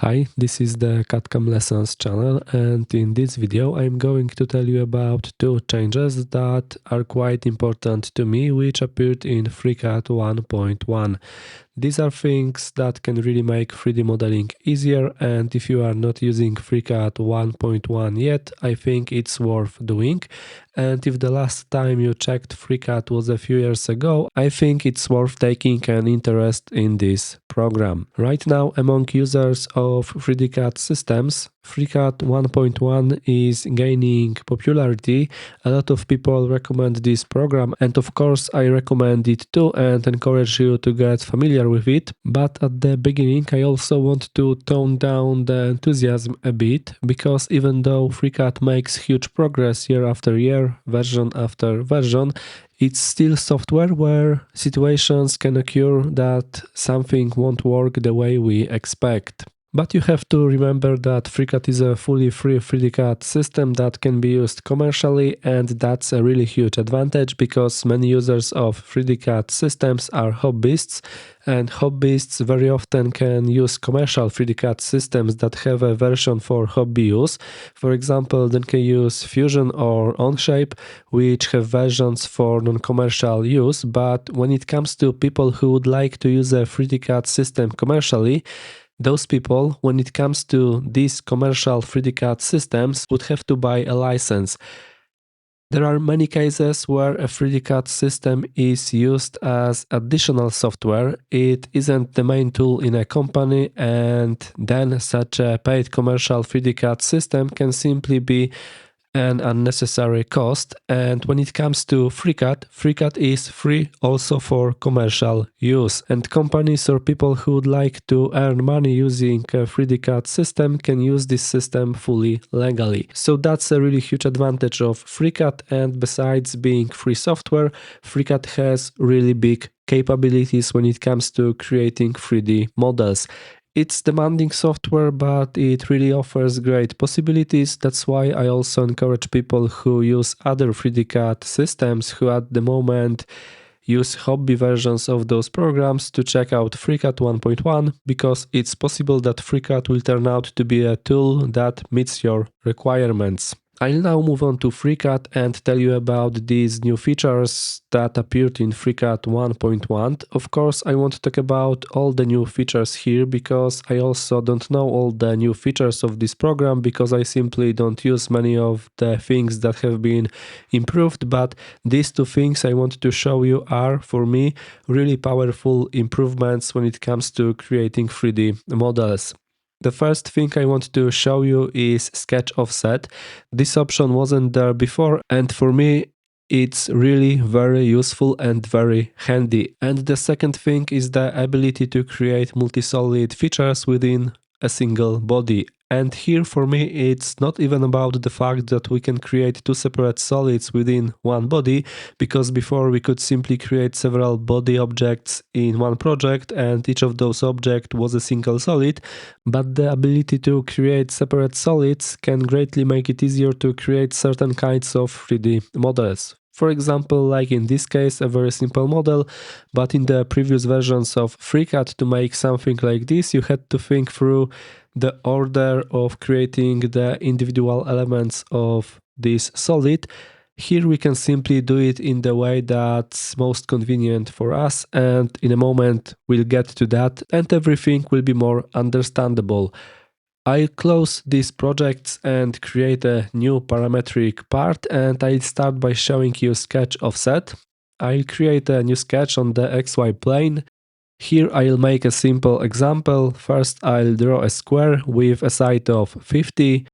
Hi, this is the CAD/CAM Lessons channel, and in this video I'm going to tell you about two changes that are quite important to me, which appeared in FreeCAD 1.1. These are things that can really make 3D modeling easier, and if you are not using FreeCAD 1.1 yet, I think it's worth doing. And if the last time you checked FreeCAD was a few years ago, I think it's worth taking an interest in this program. Right now, among users of 3D CAD systems, FreeCAD 1.1 is gaining popularity. A lot of people recommend this program, and of course I recommend it too and encourage you to get familiar with it. But at the beginning I also want to tone down the enthusiasm a bit, because even though FreeCAD makes huge progress year after year, version after version, it's still software where situations can occur that something won't work the way we expect. But you have to remember that FreeCAD is a fully free 3D CAD system that can be used commercially, and that's a really huge advantage because many users of 3D CAD systems are hobbyists, and hobbyists very often can use commercial 3D CAD systems that have a version for hobby use. For example, they can use Fusion or Onshape, which have versions for non-commercial use, but when it comes to people who would like to use a 3D CAD system commercially, those people, when it comes to these commercial 3D CAD systems, would have to buy a license. There are many cases where a 3D CAD system is used as additional software. It isn't the main tool in a company, and then such a paid commercial 3D CAD system can simply be an unnecessary cost. And when it comes to FreeCAD is free also for commercial use, and companies or people who would like to earn money using a 3D CAD system can use this system fully legally. So that's a really huge advantage of FreeCAD, and besides being free software, FreeCAD has really big capabilities when it comes to creating 3D models. It's demanding software, but it really offers great possibilities. That's why I also encourage people who use other 3D CAD systems, who at the moment use hobby versions of those programs, to check out FreeCAD 1.1, because it's possible that FreeCAD will turn out to be a tool that meets your requirements. I'll now move on to FreeCAD and tell you about these new features that appeared in FreeCAD 1.1. Of course, I won't talk about all the new features here, because I also don't know all the new features of this program, because I simply don't use many of the things that have been improved. But these two things I want to show you are, for me, really powerful improvements when it comes to creating 3D models. The first thing I want to show you is sketch offset. This option wasn't there before, and for me it's really very useful and very handy. And the second thing is the ability to create multi-solid features within a single body. And here for me it's not even about the fact that we can create two separate solids within one body, because before we could simply create several body objects in one project and each of those objects was a single solid, but the ability to create separate solids can greatly make it easier to create certain kinds of 3D models. For example, like in this case, a very simple model, but in the previous versions of FreeCAD, to make something like this, you had to think through the order of creating the individual elements of this solid. Here we can simply do it in the way that's most convenient for us, and in a moment we'll get to that and everything will be more understandable. I'll close these projects and create a new parametric part, and I'll start by showing you sketch offset. I'll create a new sketch on the XY plane. Here I'll make a simple example. First I'll draw a square with a side of 50.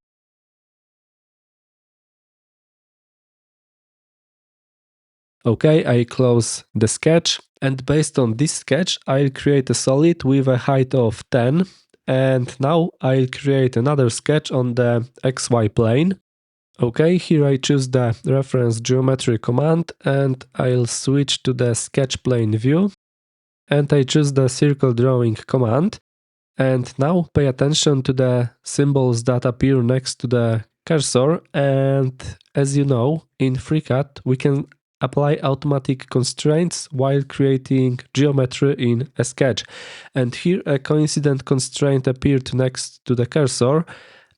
Okay, I close the sketch, and based on this sketch I'll create a solid with a height of 10. And now I'll create another sketch on the XY plane. Okay, here I choose the reference geometry command and I'll switch to the sketch plane view. And I choose the circle drawing command. And now pay attention to the symbols that appear next to the cursor. And as you know, in FreeCAD we can apply automatic constraints while creating geometry in a sketch. And here a coincident constraint appeared next to the cursor.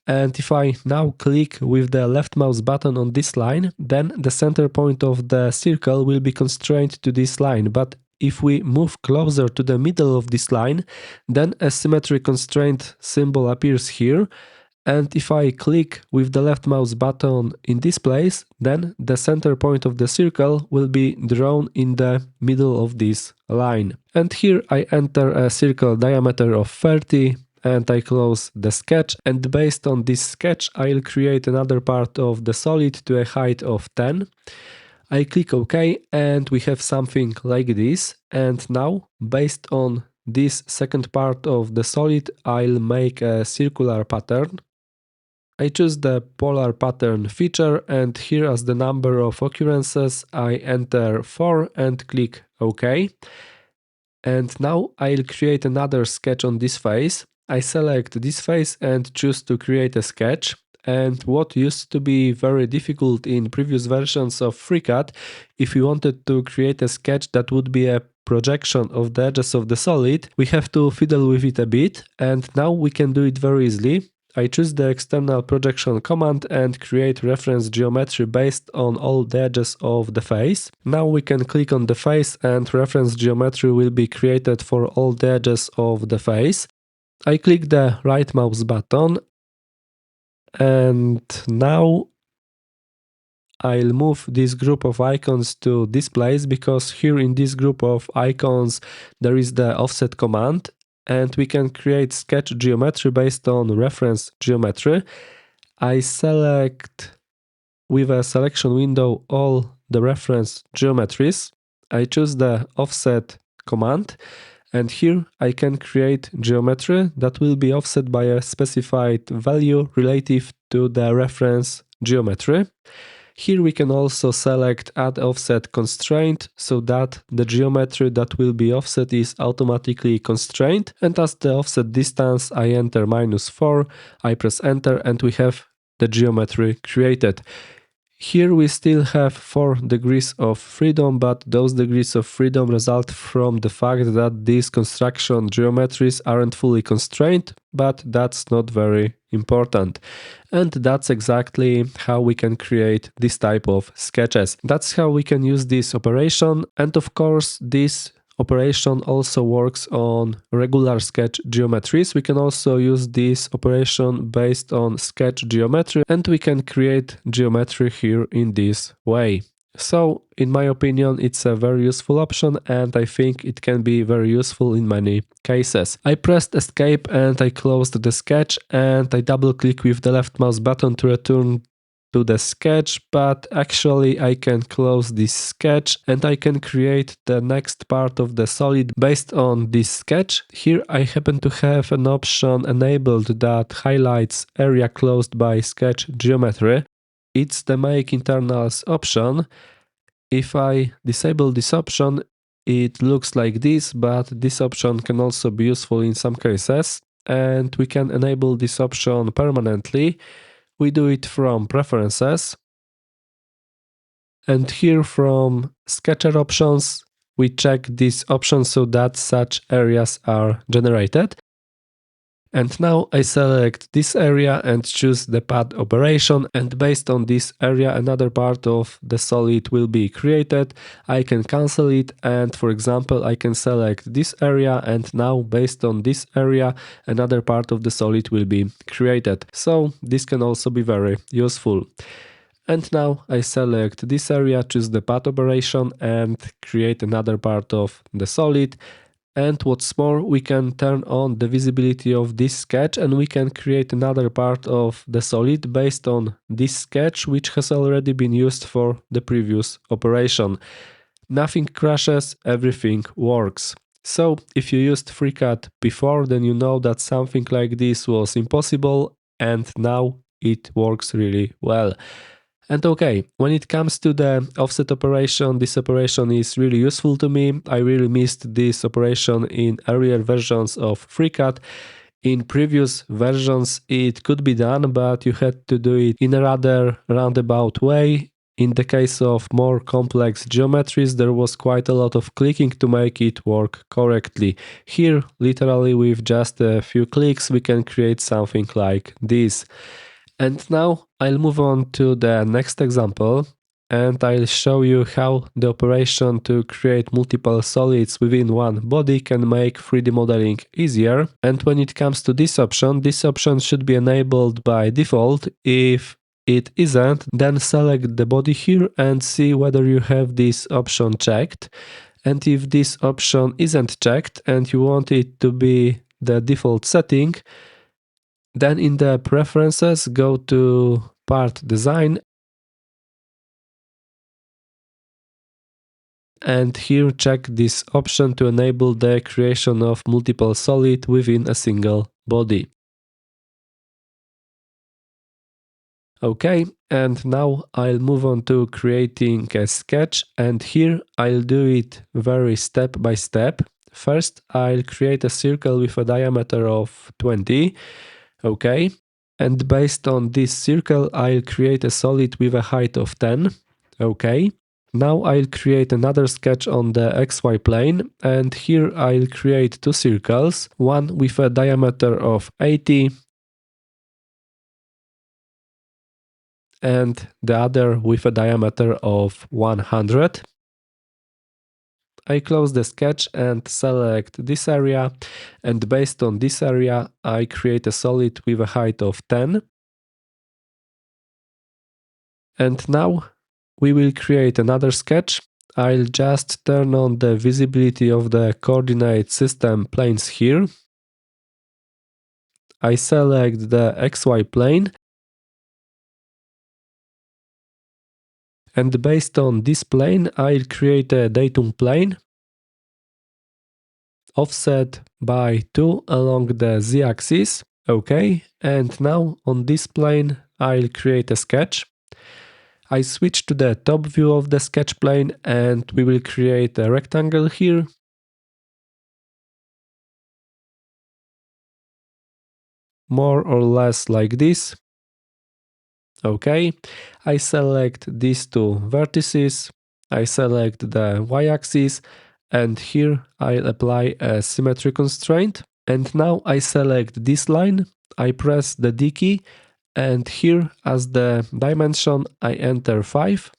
And if I now click with the left mouse button on this line, then the center point of the circle will be constrained to this line. But if we move closer to the middle of this line, then a symmetry constraint symbol appears here. And if I click with the left mouse button in this place, then the center point of the circle will be drawn in the middle of this line. And here I enter a circle diameter of 30 and I close the sketch, and based on this sketch I'll create another part of the solid to a height of 10. I click OK and we have something like this. And now, based on this second part of the solid, I'll make a circular pattern. I choose the polar pattern feature, and here as the number of occurrences I enter 4 and click OK. And now I'll create another sketch on this face. I select this face and choose to create a sketch. And what used to be very difficult in previous versions of FreeCAD, if you wanted to create a sketch that would be a projection of the edges of the solid, we have to fiddle with it a bit, and now we can do it very easily. I choose the external projection command and create reference geometry based on all the edges of the face. Now we can click on the face and reference geometry will be created for all the edges of the face. I click the right mouse button and now I'll move this group of icons to this place, because here in this group of icons there is the offset command and we can create sketch geometry based on reference geometry. I select with a selection window all the reference geometries. I choose the offset command, and here I can create geometry that will be offset by a specified value relative to the reference geometry. Here we can also select add offset constraint, so that the geometry that will be offset is automatically constrained, and as the offset distance I enter -4, I press enter and we have the geometry created. Here we still have 4 degrees of freedom, but those degrees of freedom result from the fact that these construction geometries aren't fully constrained, but that's not very important. And that's exactly how we can create this type of sketches. That's how we can use this operation, and of course this operation also works on regular sketch geometries. We can also use this operation based on sketch geometry, and we can create geometry here in this way. So, in my opinion, it's a very useful option, and I think it can be very useful in many cases. I pressed escape and I closed the sketch, and I double click with the left mouse button to return to the sketch, but actually I can close this sketch and I can create the next part of the solid based on this sketch. Here I happen to have an option enabled that highlights area closed by sketch geometry. It's the make internals option. If I disable this option, it looks like this, but this option can also be useful in some cases, and we can enable this option permanently. We do it from preferences, and here from sketcher options we check this option so that such areas are generated. And now I select this area and choose the path operation, and based on this area another part of the solid will be created. I can cancel it, and for example I can select this area, and now based on this area another part of the solid will be created. So this can also be very useful. And now I select this area, choose the path operation and create another part of the solid. And what's more, we can turn on the visibility of this sketch and we can create another part of the solid based on this sketch, which has already been used for the previous operation. Nothing crashes, everything works. So if you used FreeCAD before, then you know that something like this was impossible, and now it works really well. And okay, when it comes to the offset operation, this operation is really useful to me. I really missed this operation in earlier versions of FreeCAD. In previous versions it could be done, but you had to do it in a rather roundabout way. In the case of more complex geometries, there was quite a lot of clicking to make it work correctly. Here, literally with just a few clicks, we can create something like this. And now I'll move on to the next example, and I'll show you how the operation to create multiple solids within one body can make 3D modeling easier. And when it comes to this option should be enabled by default. If it isn't, then select the body here and see whether you have this option checked. And if this option isn't checked and you want it to be the default setting, then in the preferences, go to part design, and here check this option to enable the creation of multiple solid within a single body. Okay, and now I'll move on to creating a sketch, and here I'll do it very step by step. First, I'll create a circle with a diameter of 20. Okay, and based on this circle, I'll create a solid with a height of 10. Okay, now I'll create another sketch on the XY plane, and here I'll create two circles, one with a diameter of 80 and the other with a diameter of 100. I close the sketch and select this area, and based on this area, I create a solid with a height of 10. And now we will create another sketch. I'll just turn on the visibility of the coordinate system planes here. I select the XY plane, and based on this plane, I'll create a datum plane offset by 2 along the z-axis. Okay, and now on this plane, I'll create a sketch. I switch to the top view of the sketch plane, and we will create a rectangle here. More or less like this. Okay, I select these two vertices, I select the y-axis, and here I'll apply a symmetry constraint. And now I select this line, I press the D key, and here as the dimension I enter 5.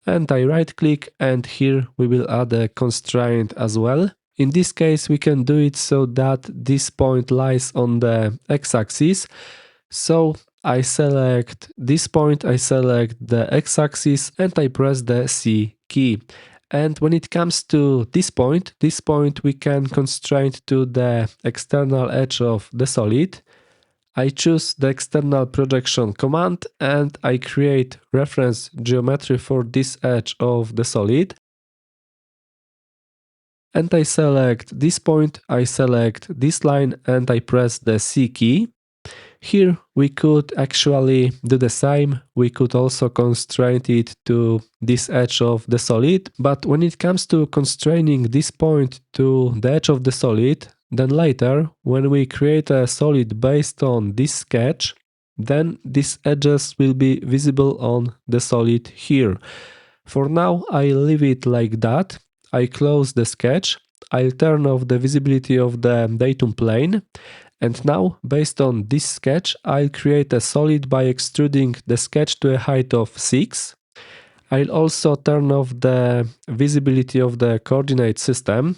And I right click, and here we will add a constraint as well. In this case, we can do it so that this point lies on the x-axis. So I select this point, I select the x-axis, and I press the C key. And when it comes to this point we can constrain to the external edge of the solid. I choose the external projection command, and I create reference geometry for this edge of the solid. And I select this point, I select this line, and I press the C key. Here we could actually do the same, we could also constrain it to this edge of the solid, but when it comes to constraining this point to the edge of the solid, then later, when we create a solid based on this sketch, then these edges will be visible on the solid here. For now, I leave it like that. I close the sketch, I'll turn off the visibility of the datum plane, and now, based on this sketch, I'll create a solid by extruding the sketch to a height of 6. I'll also turn off the visibility of the coordinate system,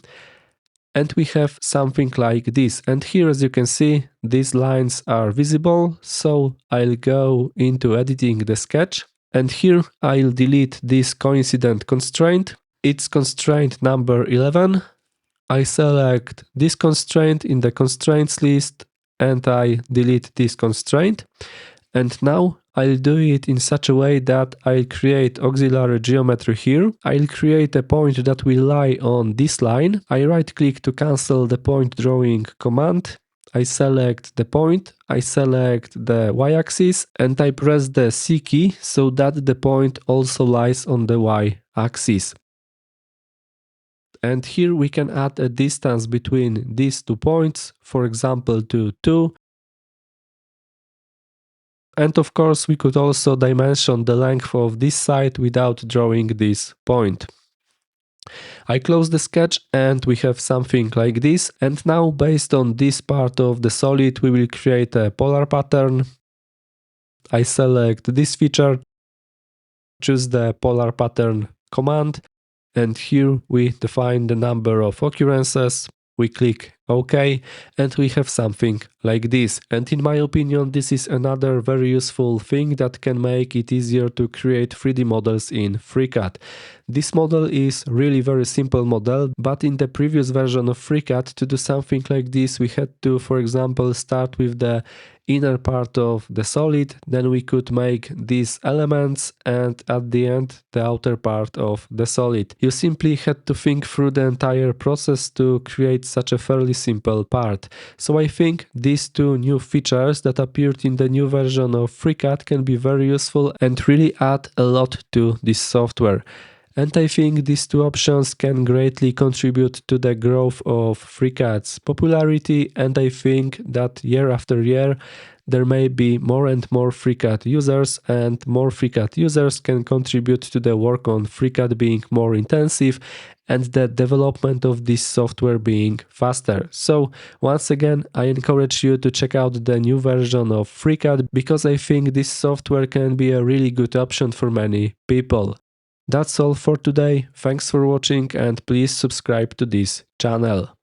and we have something like this. And here, as you can see, these lines are visible, so I'll go into editing the sketch, and here I'll delete this coincident constraint. It's constraint number 11. I select this constraint in the constraints list, and I delete this constraint. And now I'll do it in such a way that I'll create auxiliary geometry here. I'll create a point that will lie on this line. I right click to cancel the point drawing command. I select the point, I select the y-axis, and I press the C key so that the point also lies on the y-axis. And here we can add a distance between these 2 points, for example to 2. And of course, we could also dimension the length of this side without drawing this point. I close the sketch and we have something like this. And now, based on this part of the solid, we will create a polar pattern. I select this feature, choose the polar pattern command, and here we define the number of occurrences. We click OK, and we have something like this. And in my opinion, this is another very useful thing that can make it easier to create 3D models in FreeCAD. This model is really very simple model, but in the previous version of FreeCAD, to do something like this, we had to, for example, start with the inner part of the solid, then we could make these elements, and at the end the outer part of the solid. You simply had to think through the entire process to create such a fairly simple part. So I think these two new features that appeared in the new version of FreeCAD can be very useful and really add a lot to this software. And I think these two options can greatly contribute to the growth of FreeCAD's popularity, and I think that year after year there may be more and more FreeCAD users, and more FreeCAD users can contribute to the work on FreeCAD being more intensive and the development of this software being faster. So once again, I encourage you to check out the new version of FreeCAD because I think this software can be a really good option for many people. That's all for today. Thanks for watching and please subscribe to this channel.